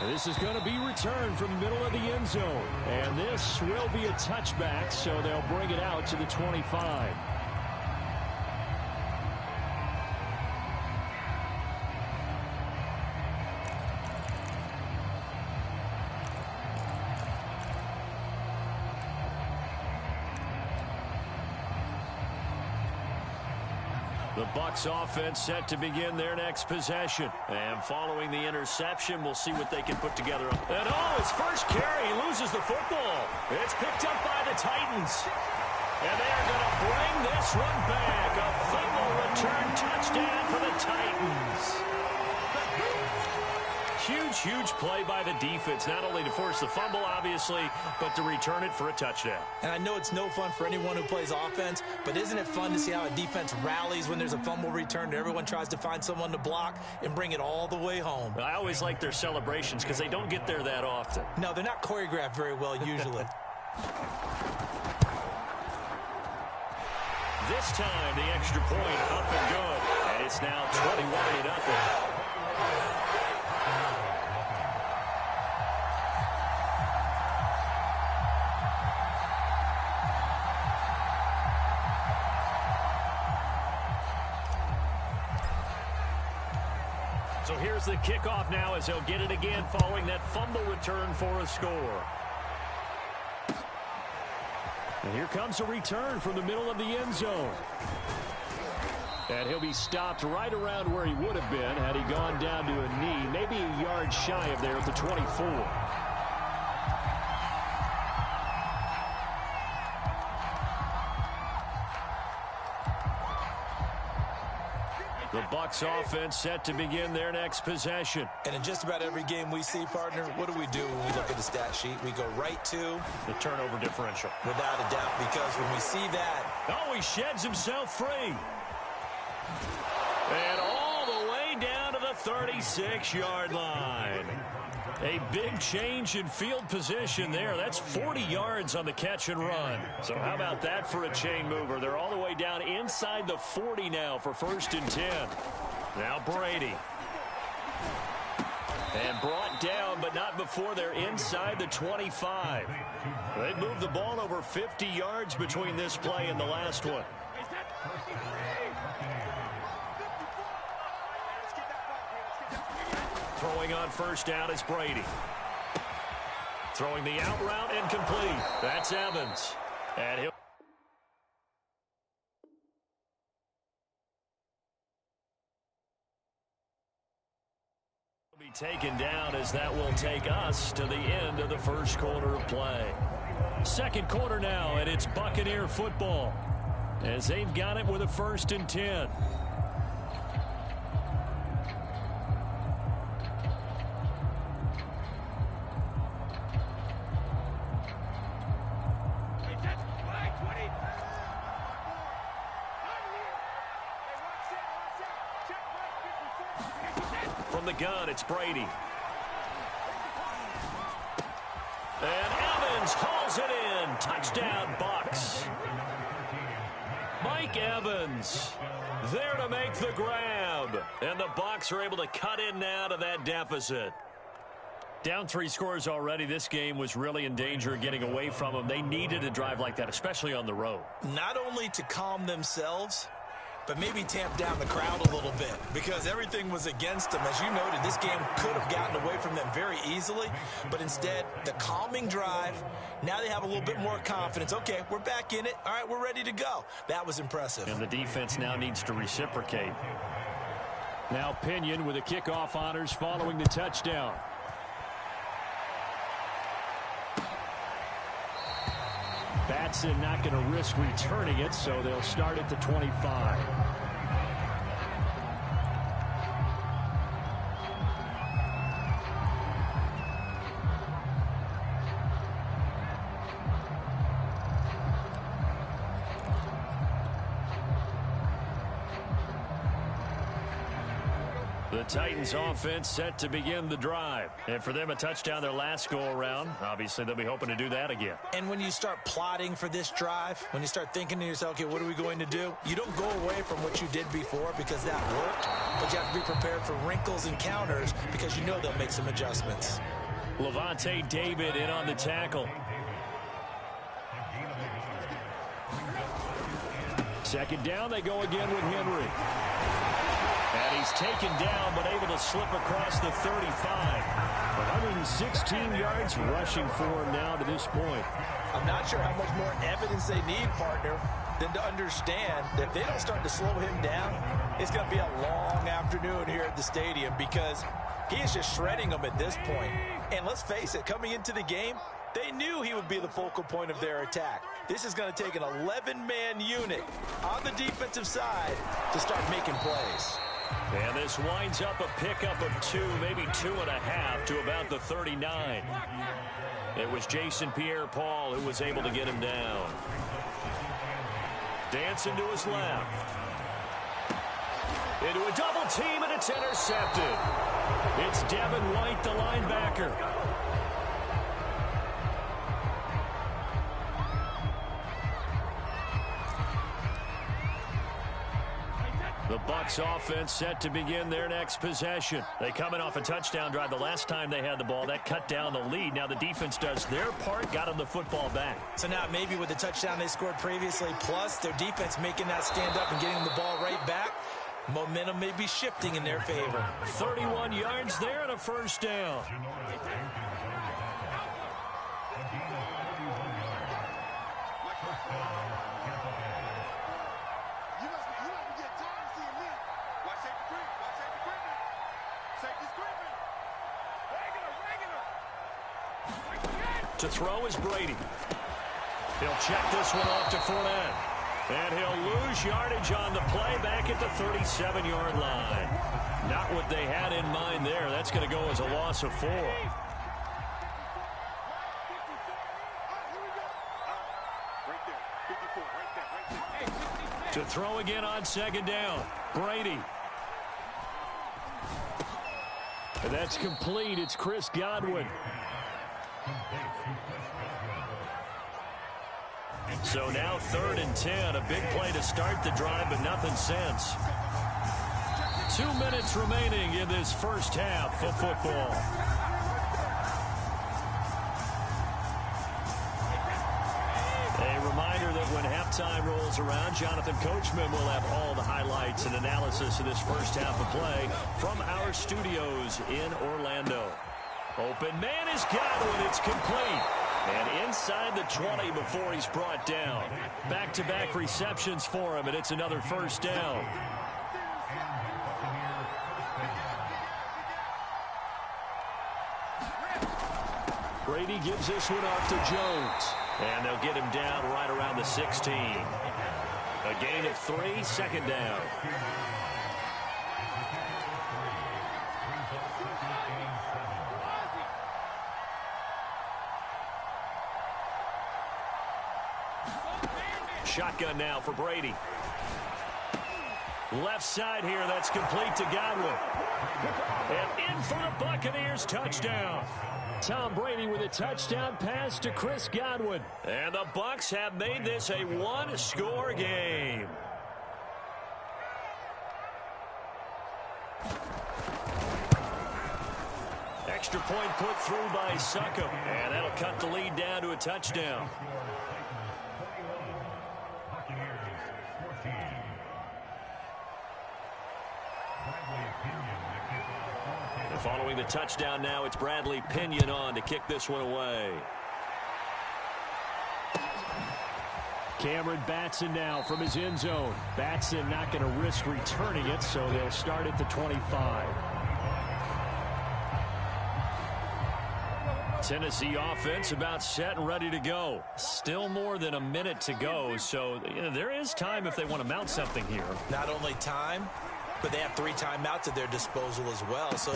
This is going to be returned from the middle of the end zone. And this will be a touchback, so they'll bring it out to the 25. The Bucs offense set to begin their next possession. And following the interception, we'll see what they can put together. And his first carry, he loses the football. It's picked up by the Titans. And they are going to bring this one back. A fumble return touchdown for the Titans. Huge play by the defense, not only to force the fumble, obviously, but to return it for a touchdown. And I know it's no fun for anyone who plays offense, but isn't it fun to see how a defense rallies when there's a fumble return and everyone tries to find someone to block and bring it all the way home? I always like their celebrations because they don't get there that often. No, they're not choreographed very well usually. This time, the extra point up and good. And it's now 21-0. So here's the kickoff now as they'll get it again following that fumble return for a score. And here comes a return from the middle of the end zone. And he'll be stopped right around where he would have been had he gone down to a knee, maybe a yard shy of there at the 24. The Bucs offense set to begin their next possession. And in just about every game we see, partner, what do we do when we look at the stat sheet? We go right to the turnover differential. Without a doubt, because when we see that... Oh, he sheds himself free. And all the way down to the 36-yard line. A big change in field position there. That's 40 yards on the catch and run. So how about that for a chain mover? They're all the way down inside the 40 now for 1st and 10. Now Brady. And brought down, but not before they're inside the 25. They moved the ball over 50 yards between this play and the last one. Throwing on first down is Brady. Throwing the out route incomplete. That's Evans. And he'll be taken down as that will take us to the end of the first quarter of play. Second quarter now, and it's Buccaneer football as they've got it with a 1st and 10. From the gun, it's Brady. And Evans hauls it in. Touchdown, Bucs. Mike Evans there to make the grab. And the Bucs are able to cut in now to that deficit. Down 3 scores already. This game was really in danger of getting away from them. They needed a drive like that, especially on the road. Not only to calm themselves, but maybe tamp down the crowd a little bit because everything was against them. As you noted, this game could have gotten away from them very easily, but instead, the calming drive, now they have a little bit more confidence. Okay, we're back in it. All right, we're ready to go. That was impressive. And the defense now needs to reciprocate. Now Pinion with the kickoff honors following the touchdown. Batson not going to risk returning it, so they'll start at the 25. The Titans offense set to begin the drive. And for them, a touchdown their last go-around. Obviously, they'll be hoping to do that again. And when you start plotting for this drive, when you start thinking to yourself, okay, what are we going to do? You don't go away from what you did before because that worked. but you have to be prepared for wrinkles and counters because you know they'll make some adjustments. Levante David in on the tackle. Second down, they go again with Henry. And he's taken down, but able to slip across the 35. 116 yards rushing for him now to this point. I'm not sure how much more evidence they need, partner, than to understand that if they don't start to slow him down, it's going to be a long afternoon here at the stadium because he is just shredding them at this point. And let's face it, coming into the game, they knew he would be the focal point of their attack. This is going to take an 11-man unit on the defensive side to start making plays. And this winds up a pickup of 2, maybe 2.5 to about the 39. It was Jason Pierre-Paul who was able to get him down. Dancing to his left. Into a double team, and it's intercepted. It's Devin White, the linebacker. The Bucs offense set to begin their next possession. They coming off a touchdown drive the last time they had the ball. That cut down the lead. Now the defense does their part, got them the football back. So now maybe with the touchdown they scored previously, plus their defense making that stand up and getting the ball right back, momentum may be shifting in their favor. 31 yards there and a first down. To throw is Brady. He'll check this one off to Fournette. And he'll lose yardage on the play back at the 37-yard line. Not what they had in mind there. That's going to go as a loss of 4. To throw again on second down. Brady. And that's complete. It's Chris Godwin. So now 3rd and 10. A big play to start the drive, but nothing since. 2 minutes remaining in this first half of football. A reminder that when halftime rolls around, Jonathan Coachman will have all the highlights and analysis of this first half of play from our studios in Orlando. Open man is Godwin. It's complete. And inside the 20 before he's brought down. Back-to-back receptions for him, and it's another first down. Brady gives this one off to Jones. And they'll get him down right around the 16. A gain of 3, second down. Shotgun now for Brady. Left side here, that's complete to Godwin. And in for the Buccaneers, touchdown. Tom Brady with a touchdown pass to Chris Godwin. And the Bucs have made this a one-score game. Extra point put through by Succop. And that'll cut the lead down to a touchdown. Following the touchdown now, it's Bradley Pinion on to kick this one away. Cameron Batson now from his end zone. Batson not going to risk returning it, so they'll start at the 25. Tennessee offense about set and ready to go. Still more than a minute to go, so there is time if they want to mount something here. Not only time, but they have 3 timeouts at their disposal as well. So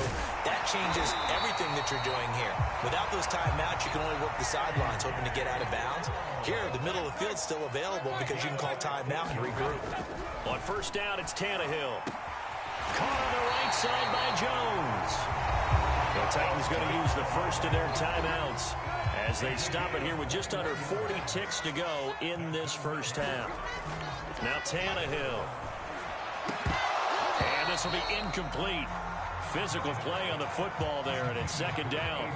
that changes everything that you're doing here. Without those timeouts, you can only work the sidelines, hoping to get out of bounds. Here, the middle of the field's still available because you can call timeout and regroup. On first down, it's Tannehill. Caught on the right side by Jones. The Titans going to use the first of their timeouts as they stop it here with just under 40 ticks to go in this first half. Now Tannehill. And the this will be incomplete. Physical play on the football there, and it's second down.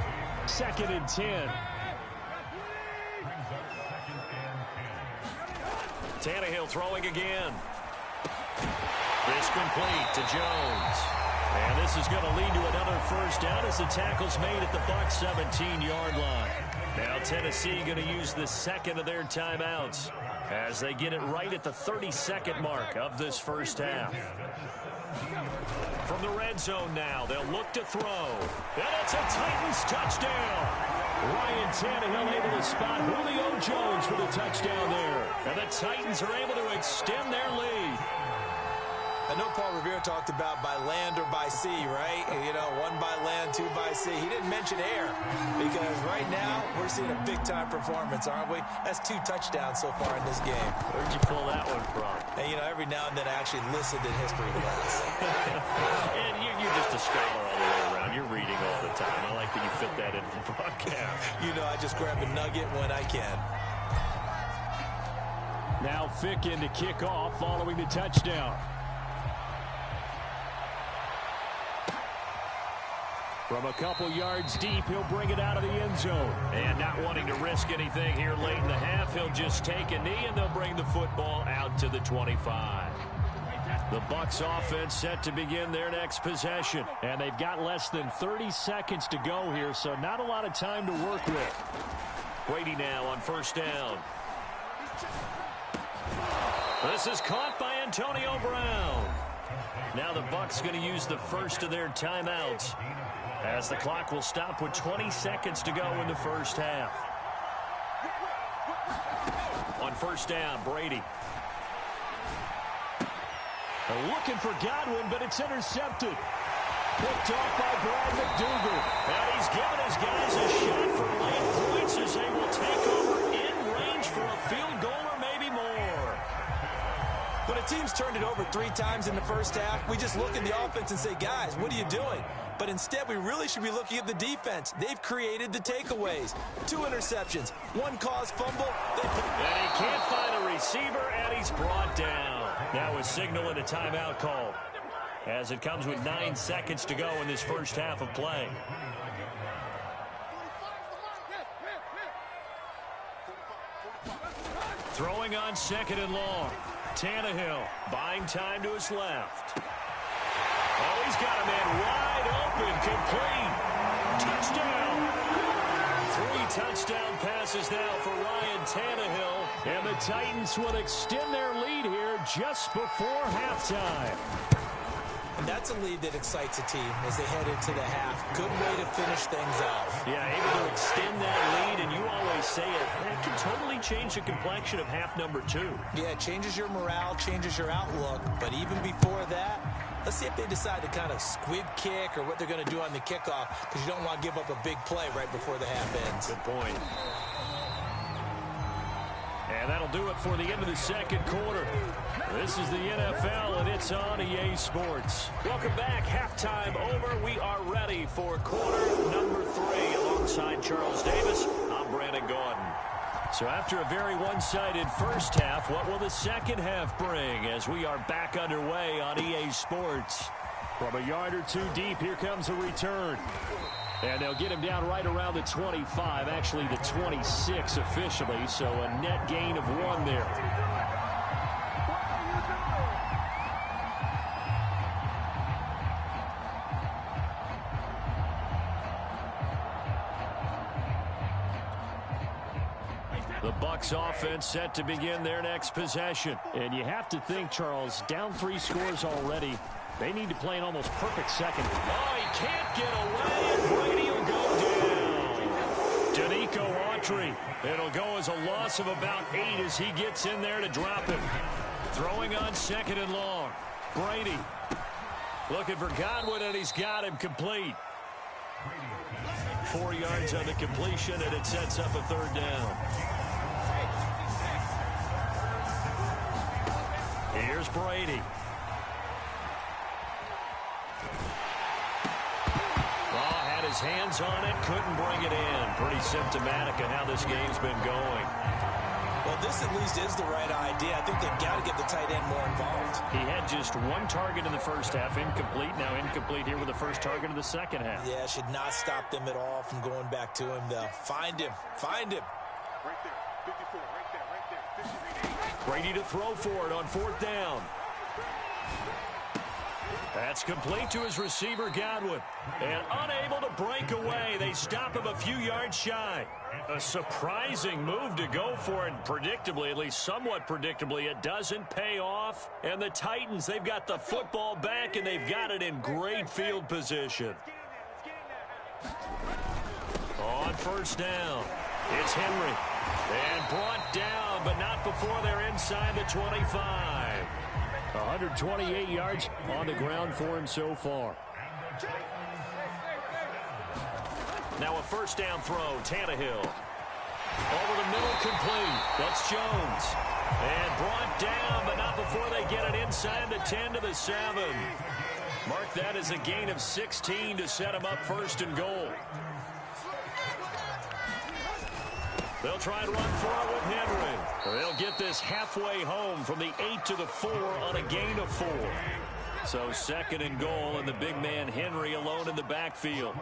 2nd and 10. Tannehill throwing again. This complete to Jones. And this is going to lead to another first down as the tackle's made at the Bucs 17-yard line. Now Tennessee going to use the second of their timeouts as they get it right at the 32nd mark of this first half. From the red zone now, they'll look to throw. And it's a Titans touchdown. Ryan Tannehill able to spot Julio Jones for the touchdown there. And the Titans are able to extend their lead. I know Paul Revere talked about by land or by sea, right? You know, 1 by land, 2 by sea. He didn't mention air because right now we're seeing a big-time performance, aren't we? That's 2 touchdowns so far in this game. Where'd you pull that one from? And, you know, every now and then I actually listened in history class. And you're just a scholar all the way around. You're reading all the time. I like that you fit that into the broadcast. You know, I just grab a nugget when I can. Now Ficken to kick off following the touchdown. From a couple yards deep, he'll bring it out of the end zone. And not wanting to risk anything here late in the half, he'll just take a knee, and they'll bring the football out to the 25. The Bucs offense set to begin their next possession. And they've got less than 30 seconds to go here, so not a lot of time to work with. Brady now on first down. This is caught by Antonio Brown. Now the Bucs going to use the first of their timeouts, as the clock will stop with 20 seconds to go in the first half. On first down, Brady. They're looking for Godwin, but it's intercepted. Picked off by Brad McDougal. And he's given his guys a shot for late points as they will take over in range for a field goal or maybe more. When a team's turned it over 3 times in the first half, we just look at the offense and say, guys, what are you doing? But instead, we really should be looking at the defense. They've created the takeaways. 2 interceptions, 1 caused fumble. And he can't find a receiver, and he's brought down. Now a signal and a timeout call, as it comes with 9 seconds to go in this first half of play. Throwing on 2nd and long. Tannehill buying time to his left. Oh, he's got a man wide open, complete. Touchdown. 3 touchdown passes now for Ryan Tannehill. And the Titans will extend their lead here just before halftime. And that's a lead that excites a team as they head into the half. Good way to finish things off. Yeah, able to extend that lead, and you always say it, that can totally change the complexion of half number 2. Yeah, it changes your morale, changes your outlook. But even before that, let's see if they decide to kind of squib kick or what they're going to do on the kickoff, because you don't want to give up a big play right before the half ends. Good point. And that'll do it for the end of the second quarter. This is the NFL, and it's on EA Sports. Welcome back. Halftime over. We are ready for quarter number 3. Alongside Charles Davis, I'm Brandon Gordon. So after a very one-sided first half, what will the second half bring as we are back underway on EA Sports? From a yard or 2 deep, here comes a return. And they'll get him down right around the 25, actually the 26 officially, so a net gain of 1 there. The Bucs offense set to begin their next possession. And you have to think, Charles, down 3 scores already. They need to play an almost perfect second. Oh, he can't get away, and Brady will go down. Danico Autry. It'll go as a loss of about 8 as he gets in there to drop him. Throwing on 2nd and long. Brady looking for Godwin, and he's got him complete. 4 yards on the completion, and it sets up a 3rd down. Here's Brady. Had his hands on it, couldn't bring it in. Pretty symptomatic of how this game's been going. Well, this at least is the right idea. I think they've got to get the tight end more involved. He had just one target in the first half, incomplete. Now incomplete here with the first target of the second half. Yeah, should not stop them at all from going back to him, though. Find him. Find him. Right there. 54. Right there. Brady to throw for it on fourth down. That's complete to his receiver, Godwin. And unable to break away. They stop him a few yards shy. A surprising move to go for it. Predictably, at least somewhat predictably, it doesn't pay off. And the Titans, they've got the football back, and they've got it in great field position. On first down, it's Henry. And brought down, but not before they're inside the 25. 128 yards on the ground for him so far. Now a first down throw, Tannehill. Over the middle, complete. That's Jones. And brought down, but not before they get it inside the 10 to the 7. Mark that as a gain of 16 to set him up first and goal. They'll try and run for it with Henry. They'll get this halfway home from the 8 to the 4 on a gain of 4. So second and goal, and the big man Henry alone in the backfield.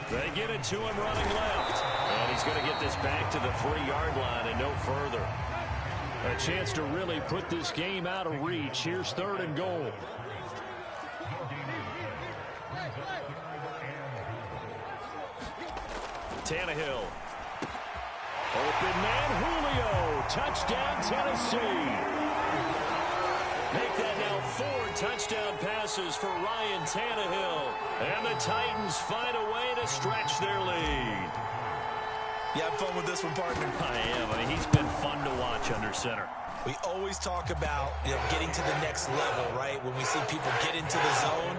They get it to him running left. And he's going to get this back to the 3-yard line and no further. A chance to really put this game out of reach. Here's third and goal. Tannehill. Open man, Julio. Touchdown, Tennessee. Make that now 4 touchdown passes for Ryan Tannehill. And the Titans find a way to stretch their lead. You have fun with this one, partner? I am. I mean, he's been fun to watch under center. We always talk about, getting to the next level, right? When we see people get into the zone,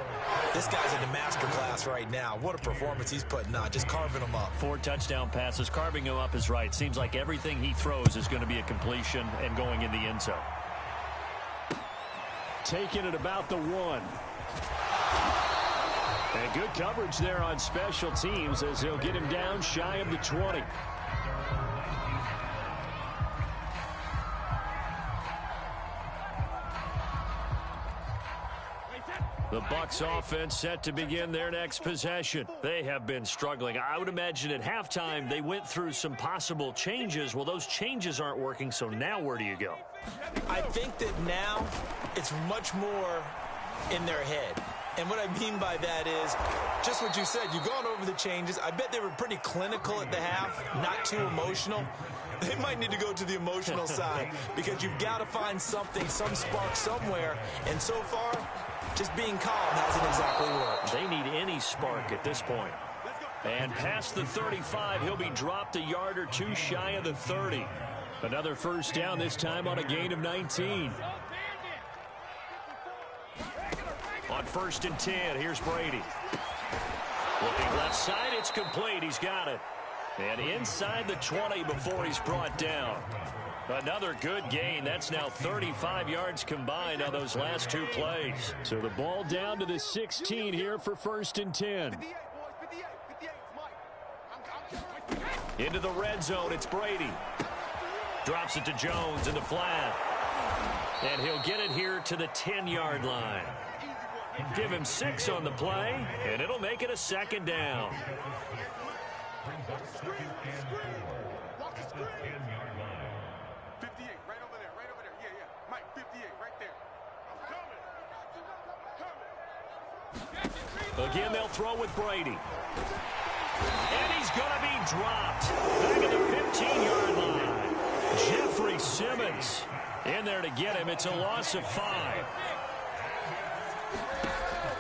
this guy's in the master class right now. What a performance he's putting on, just carving them up. 4 touchdown passes, carving him up is right. Seems like everything he throws is going to be a completion and going in the end zone. Taking it about the 1. And good coverage there on special teams as they'll get him down shy of the 20. The Bucs offense set to begin their next possession. They have been struggling. I would imagine at halftime they went through some possible changes. Well, those changes aren't working, so now where do you go? I think that now it's much more in their head. And what I mean by that is just what you said. You've gone over the changes. I bet they were pretty clinical at the half, not too emotional. They might need to go to the emotional side because you've got to find something, some spark somewhere. And so far, just being calm hasn't exactly worked. They need any spark at this point. And past the 35, he'll be dropped a yard or 2 shy of the 30. Another first down, this time on a gain of 19. On first and 10, here's Brady. Looking left side, it's complete. He's got it. And inside the 20 before he's brought down. Another good gain. That's now 35 yards combined on those last 2 plays. So the ball down to the 16 here for first and 10. Into the red zone, it's Brady. Drops it to Jones in the flat. And he'll get it here to the 10-yard line. Give him 6 on the play, and it'll make it a second down. Again, they'll throw with Brady. And he's going to be dropped. Back at the 15-yard line. Jeffrey Simmons in there to get him. It's a loss of 5.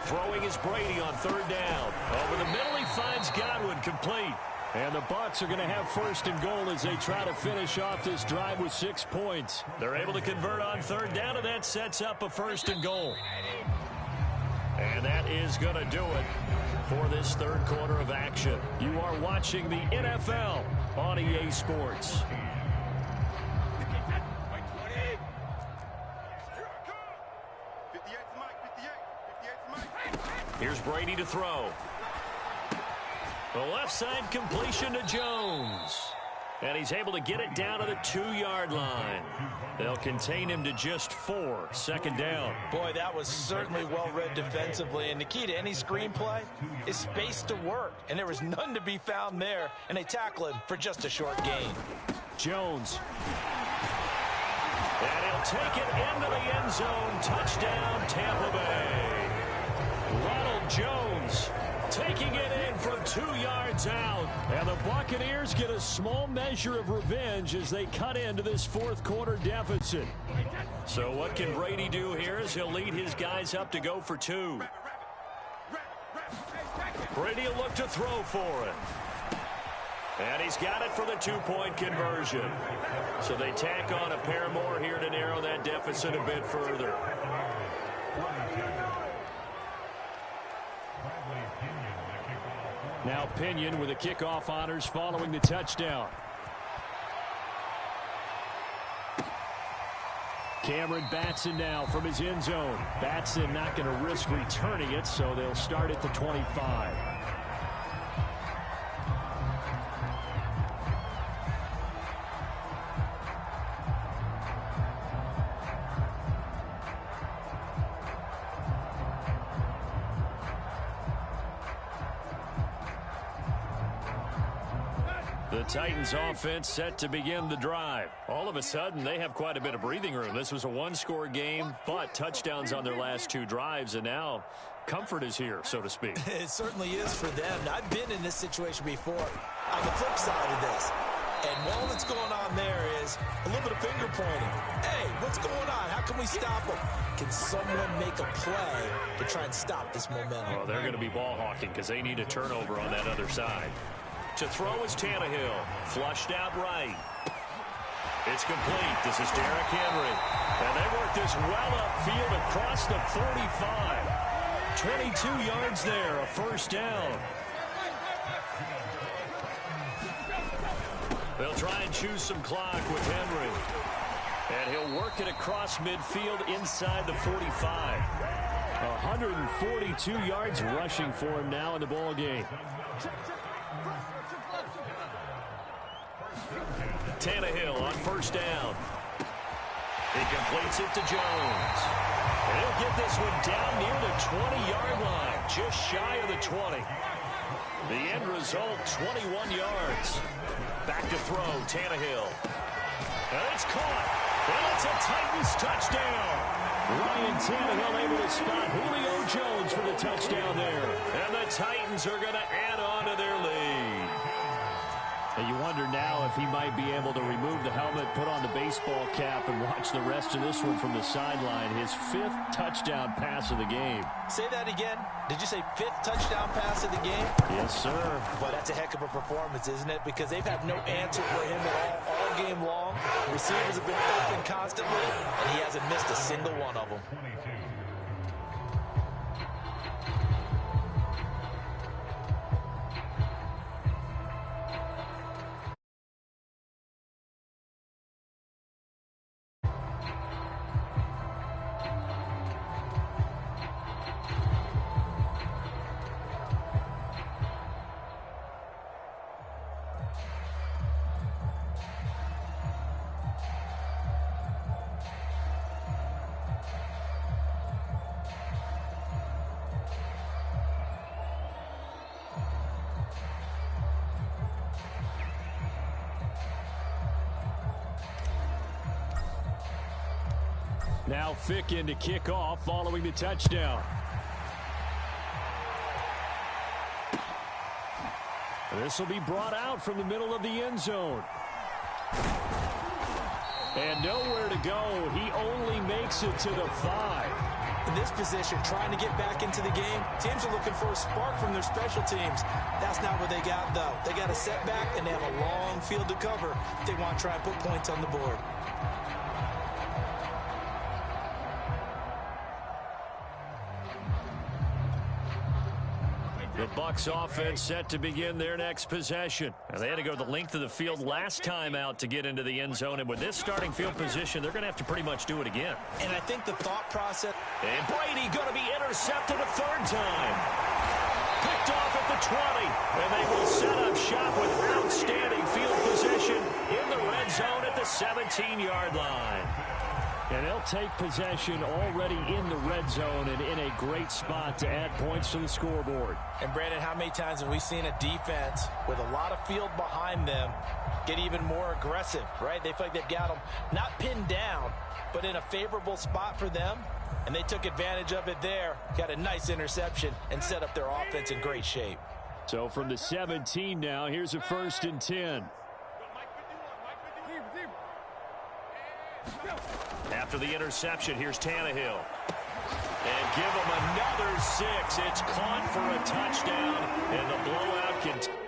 Throwing is Brady on third down. Over the middle, he finds Godwin, complete. And the Bucs are going to have first and goal as they try to finish off this drive with 6 points. They're able to convert on third down, and that sets up a first and goal. And that is going to do it for this third quarter of action. You are watching the NFL on EA Sports. Here's Brady to throw. The left side completion to Jones. And he's able to get it down to the 2-yard line. They'll contain him to just 4. Second down. Boy, that was certainly well-read defensively. And the key to any screenplay is space to work. And there was none to be found there. And they tackle him for just a short gain. Jones. And he'll take it into the end zone. Touchdown, Tampa Bay. Ronald Jones taking it in from 2 yards out. And the Buccaneers get a small measure of revenge as they cut into this fourth quarter deficit. So what can Brady do here as he'll lead his guys up to go for 2. Brady will look to throw for it. And he's got it for the 2-point conversion. So they tack on a pair more here to narrow that deficit a bit further. Now Pinion with the kickoff honors following the touchdown. Cameron Batson now from his end zone. Batson not going to risk returning it, so they'll start at the 25. The Titans offense set to begin the drive. All of a sudden, they have quite a bit of breathing room. This was a one-score game, but touchdowns on their last 2 drives, and now comfort is here, so to speak. It certainly is for them. I've been in this situation before on the flip side of this. And all that's going on there is a little bit of finger pointing. Hey, what's going on? How can we stop them? Can someone make a play to try and stop this momentum? Well, they're going to be ball hawking because they need a turnover on that other side. To throw is Tannehill. Flushed out right. It's complete. This is Derrick Henry. And they work this well upfield across the 45. 22 yards there, a first down. They'll try and choose some clock with Henry. And he'll work it across midfield inside the 45. 142 yards rushing for him now in the ball game. Tannehill on first down. He completes it to Jones. And he'll get this one down near the 20-yard line, just shy of the 20. The end result, 21 yards. Back to throw, Tannehill. And it's caught. And it's a Titans touchdown. Ryan Tannehill able to spot Julio Jones for the touchdown there. And the Titans are going to add on to their lead. And you wonder now if he might be able to remove the helmet, put on the baseball cap, and watch the rest of this one from the sideline. His 5th touchdown pass of the game. Say that again. Did you say 5th touchdown pass of the game? Yes, sir. Well, that's a heck of a performance, isn't it? Because they've had no answer for him at all game long. Receivers have been open constantly, and he hasn't missed a single one of them. Now Fick in to kick off following the touchdown. This will be brought out from the middle of the end zone. And nowhere to go. He only makes it to the 5. In this position, trying to get back into the game, teams are looking for a spark from their special teams. That's not what they got, though. They got a setback, and they have a long field to cover if they want to try and put points on the board. The Bucs offense set to begin their next possession. And they had to go the length of the field last time out to get into the end zone. And with this starting field position, they're going to have to pretty much do it again. And I think the thought process... And Brady going to be intercepted a 3rd time. Picked off at the 20. And they will set up shop with outstanding field position in the red zone at the 17-yard line. And they'll take possession already in the red zone and in a great spot to add points to the scoreboard. And, Brandon, how many times have we seen a defense with a lot of field behind them get even more aggressive, right? They feel like they've got them not pinned down, but in a favorable spot for them, and they took advantage of it there, got a nice interception, and set up their offense in great shape. So from the 17 now, here's a 1st and 10. After the interception, here's Tannehill. And give him another 6. It's caught for a touchdown, and the blowout continues.